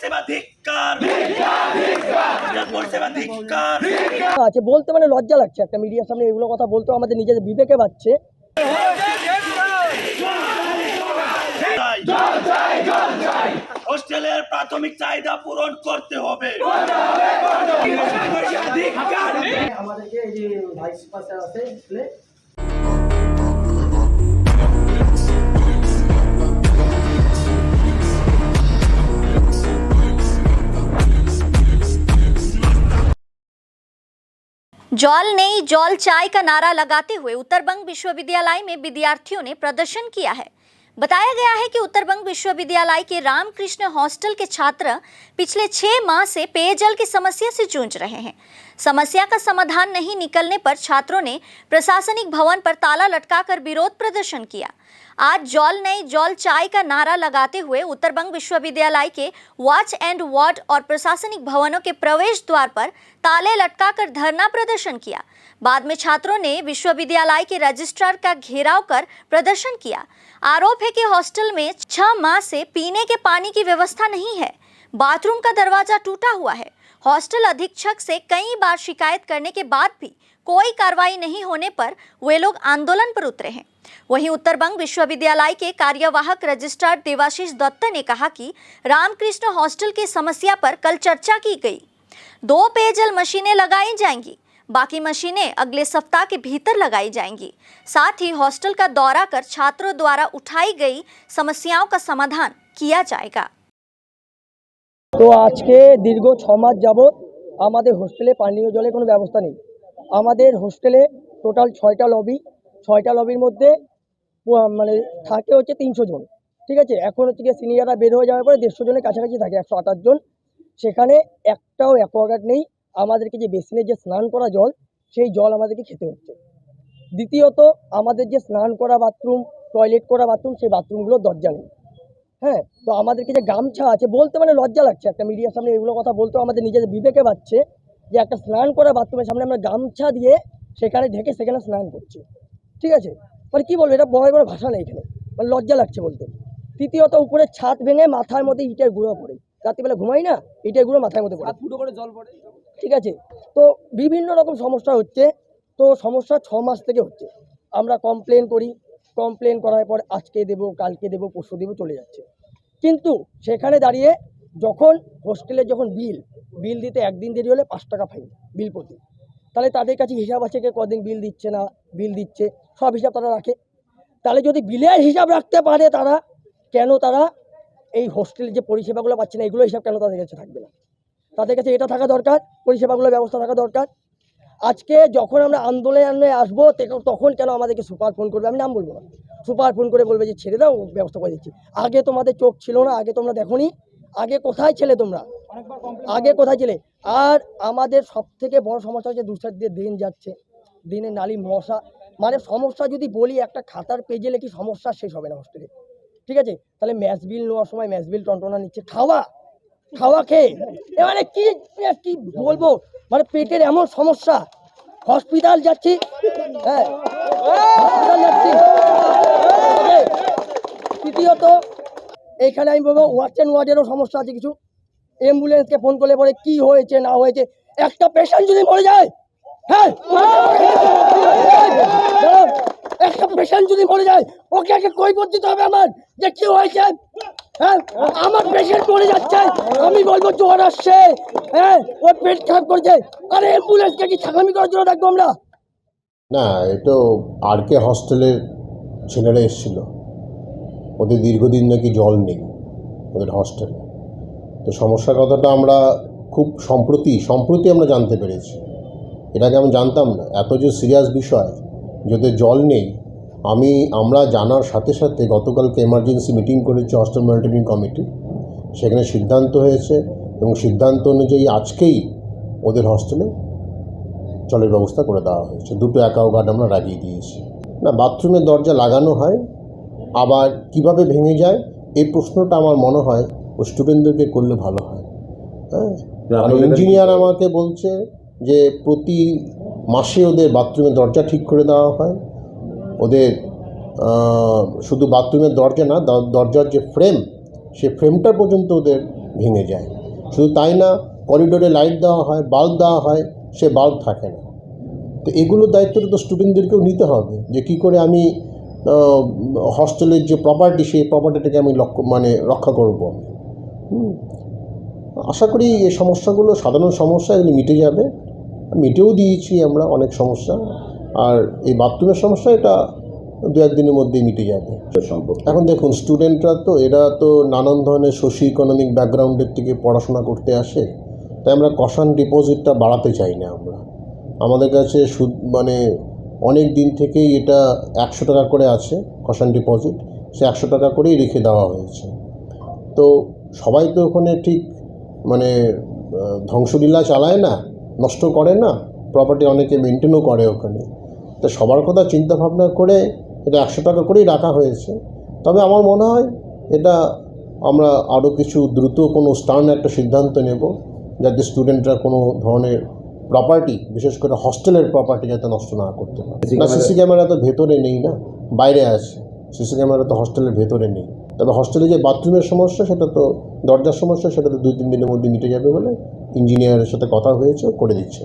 পরিষেবা ধিক্কার পরিষেবা ধিক্কার আছে বলতে মানে লজ্জা লাগছে একটা মিডিয়ার সামনে এগুলো কথা বলতে আমাদের নিজেদের বিবেকে বাজছে। হোস্টেলের প্রাথমিক চাহিদা পূরণ করতে হবে। আমাদেরকে এই যে ভাইস পাশে আছে जल नहीं जल चाय का नारा लगाते हुए उत्तरबंग विश्वविद्यालय में विद्यार्थियों ने प्रदर्शन किया है। बताया गया है कि उत्तरबंग विश्वविद्यालय के रामकृष्ण हॉस्टल के छात्र पिछले 6 माह से पेयजल की समस्या से जूझ रहे हैं। समस्या का समाधान नहीं निकलने पर छात्रों ने प्रशासनिक भवन पर ताला लटकाकर विरोध प्रदर्शन किया। आज जल नहीं जल चाय का नारा लगाते हुए उत्तरबंग विश्वविद्यालय के वॉच एंड वार्ड और प्रशासनिक भवनों के प्रवेश द्वार पर ताले लटकाकर धरना प्रदर्शन किया। बाद में छात्रों ने विश्वविद्यालय के रजिस्ट्रार का घेराव कर प्रदर्शन किया। आरोप है कि हॉस्टल में 6 माह से पीने के पानी की व्यवस्था नहीं है। बाथरूम का दरवाजा टूटा हुआ है। हॉस्टल अधीक्षक से कई बार शिकायत करने के बाद भी कोई कार्रवाई नहीं होने पर वे लोग आंदोलन पर उतरे हैं। वहीं उत्तरबंग विश्वविद्यालय के कार्यवाहक रजिस्ट्रार देवाशीष दत्त ने कहा कि रामकृष्ण हॉस्टल की समस्या पर कल चर्चा की गई। 2 पेयजल मशीनें लगाई जाएंगी, बाकी मशीनें अगले सप्ताह के भीतर लगाई जाएंगी। साथ ही हॉस्टल का दौरा कर छात्रों द्वारा उठाई गई समस्याओं का समाधान किया जाएगा। তো আজকে দীর্ঘ 6 মাস যাবত আমাদের হোস্টেলে পানীয় জলের কোনো ব্যবস্থা নেই। আমাদের হোস্টেলে টোটাল 6টা লবি, 6টা লবির মধ্যে মানে থাকে হচ্ছে 300 জন, ঠিক আছে। এখন হচ্ছে গিয়ে সিনিয়ররা বের হয়ে যাওয়ার পরে 150 জনের কাছাকাছি থাকে, 128 জন। সেখানে একটাও অ্যাকোয়াগার্ড নেই। আমাদেরকে যে বেসিনে যে স্নান করা জল, সেই জল আমাদেরকে খেতে হচ্ছে। দ্বিতীয়ত আমাদের যে স্নান করা বাথরুম, টয়লেট করা বাথরুম, সেই বাথরুমগুলোর দরজা নেই। হ্যাঁ, তো আমাদেরকে যে গামছা আছে বলতে মানে লজ্জা লাগছে একটা মিডিয়ার সামনে এগুলো কথা বলতে আমাদের নিজেদের বিবেকে বাজছে যে একটা স্নান করা বাথরুমের সামনে আমরা গামছা দিয়ে সেখানে ঢেকে সেখানে স্নান করছি, ঠিক আছে। মানে কী বলবো, এটা বড় বড় ভাষা নেই এখানে, মানে লজ্জা লাগছে বলতে। তৃতীয়ত উপরে ছাদ ভেঙে মাথার মধ্যে ইটের গুঁড়ো পড়ে, রাত্রিবেলা ঘুমাই না, ইটের গুঁড়ো মাথার মধ্যে পড়ে, ফুটো করে জল পড়ে, ঠিক আছে। তো বিভিন্ন রকম সমস্যা হচ্ছে। তো সমস্যা 6 মাস থেকে হচ্ছে। আমরা কমপ্লেন করি, কমপ্লেন করার পর আজকে দেবো, কালকে দেবো, পরশু দেবো, চলে যাচ্ছে। কিন্তু সেখানে দাঁড়িয়ে যখন হোস্টেলের যখন বিল দিতে একদিন দেরি হলে 5 টাকা ফাইন বিল প্রতি, তাহলে তাদের কাছে হিসাব আছে যে কদিন বিল দিচ্ছে না, বিল দিচ্ছে, সব হিসাব তারা রাখে। তাহলে যদি বিলের হিসাব রাখতে পারে তারা, কেন তারা এই হোস্টেলের যে পরিষেবাগুলো পাচ্ছে না, এগুলো হিসাব কেন তাদের কাছে থাকবে না? তাদের কাছে এটা থাকা দরকার, পরিষেবাগুলোর ব্যবস্থা থাকা দরকার। আজকে যখন আমরা আন্দোলনে আসবো তখন কেন আমাদেরকে সুপার ফোন করবে, আমি নাম বলবো না, সুপার ফোন করে বলবে যে ছেড়ে দাও, ব্যবস্থা করে দিচ্ছি। আগে তোমাদের চোখ ছিল না, আগে তোমরা দেখোনি, আগে কোথায় ছিলে তোমরা, আগে কোথায় ছিলে? আর আমাদের সবথেকে বড় সমস্যা হচ্ছে দুসাইড দিয়ে দিন যাচ্ছে, দিনে নালি মশা, মানে সমস্যা যদি বলি একটা খাতার পেজে লেখি সমস্যা শেষ হবে না হোস্টেলে, ঠিক আছে। তাহলে ম্যাচ বিল নেওয়ার সময় ম্যাচ বিল টনটনা নিচ্ছে, খাওয়া খেয়ে, মানে কি বলবো, মানে পেটের এমন সমস্যা, হসপিটাল যাচ্ছি, হ্যাঁ হসপিটাল যাচ্ছি। তৃতীয়ত এইখানে আমি বলবো ওয়াচ অ্যান্ড ওয়ার্ডেরও সমস্যা আছে কিছু। অ্যাম্বুলেন্সকে ফোন করলে পরে কি হয়েছে না হয়েছে, একটা পেশেন্ট যদি মরে যায়, হ্যাঁ একটা পেশেন্ট যদি মরে যায় ওকে আগে কৈফিয়ত দিতে হবে আমার যে কি হয়েছে। হ্যাঁ, আমার পেশেন্ট মরে যাচ্ছে, আমি বলবো জ্বর আসছে, হ্যাঁ ওর পেট খারাপ করছে, আরে অ্যাম্বুলেন্সকে কি ছাগলামি করার জন্য রাখবো আমরা? না, এটা RK হস্টেলের ছেলেরা এসেছিল, ওদের দীর্ঘদিন নাকি জল নেই ওদের হস্টেলে। তো সমস্যার কথাটা আমরা খুব সম্প্রতি আমরা জানতে পেরেছি, এর আগে আমি জানতাম না। এত যে সিরিয়াস বিষয়, যদি জল নেই, আমরা জানার সাথে সাথে গতকালকে এমার্জেন্সি মিটিং করেছে হস্টেল মনিটরিং কমিটি, সেখানে সিদ্ধান্ত হয়েছে এবং সিদ্ধান্ত অনুযায়ী আজকেই ওদের হস্টেলে জলের ব্যবস্থা করে দেওয়া হয়েছে। 2টো অ্যাকোয়াগার্ড আমরা লাগিয়ে দিয়েছি। না, বাথরুমের দরজা লাগানো হয়, আবার কিভাবে ভেঙে যায় এই প্রশ্নটা আমার মনে হয় ও স্টুডেন্টদেরকে করলে ভালো হয়। হ্যাঁ, আর ইঞ্জিনিয়ার আমাকে বলছে যে প্রতি মাসে ওদের বাথরুমের দরজা ঠিক করে দেওয়া হয়। ওদের শুধু বাথরুমের দরজা না, দরজার যে ফ্রেম, সে ফ্রেমটা পর্যন্ত ওদের ভেঙে যায়। শুধু তাই না, করিডোরে লাইট দেওয়া হয়, বাল্ব দেওয়া হয়, সে বাল্ব থাকে না। তো এগুলোর দায়িত্বটা তো স্টুডেন্টদেরকেও নিতে হবে, যে কী করে আমি হস্টেলের যে প্রপার্টি, সেই প্রপার্টিটাকে আমি রক্ষা করব। আশা করি এই সমস্যাগুলো সাধারণ সমস্যা, এগুলি মিটে যাবে। মিটেও দিয়েছি আমরা অনেক সমস্যা। আর এই বাথরুমের সমস্যা, এটা 2-1 দিনের মধ্যেই মিটে যাবে। এখন দেখুন, স্টুডেন্টরা তো এরা তো নানান ধরনের সোশিও ইকোনমিক ব্যাকগ্রাউন্ডের থেকে পড়াশোনা করতে আসে, তাই আমরা কশন ডিপোজিটটা বাড়াতে চাই না। আমাদের কাছে অনেক দিন থেকেই এটা 100 টাকা করে আছে কশন ডিপোজিট, সে 100 টাকা করেই রেখে দেওয়া হয়েছে। তো সবাই তো ওখানে ঠিক ধ্বংসলীলা চালায় না, নষ্ট করে না, প্রপার্টি অনেকে মেনটেনও করে ওখানে। তো সবার কথা চিন্তা ভাবনা করে এটা 100 টাকা করেই রাখা হয়েছে। তবে আমার মনে হয় এটা আমরা আরও কিছু দ্রুত কোনো একটা সিদ্ধান্ত নেব, যাতে স্টুডেন্টরা কোনো ধরনের প্রপার্টি, বিশেষ করে হস্টেলের প্রপার্টি যাতে নষ্ট না করতে পারে। না, সিসি ক্যামেরা তো ভেতরে নেই, না বাইরে আছে। সিসি ক্যামেরা তো হস্টেলের ভেতরে নেই। তবে হস্টেলে যে বাথরুমের সমস্যা, সেটা তো দরজার সমস্যা, সেটা তো 2-3 দিনের মধ্যে মিটে যাবে বলে ইঞ্জিনিয়ারের সাথে কথা হয়েছে, করে দিচ্ছে।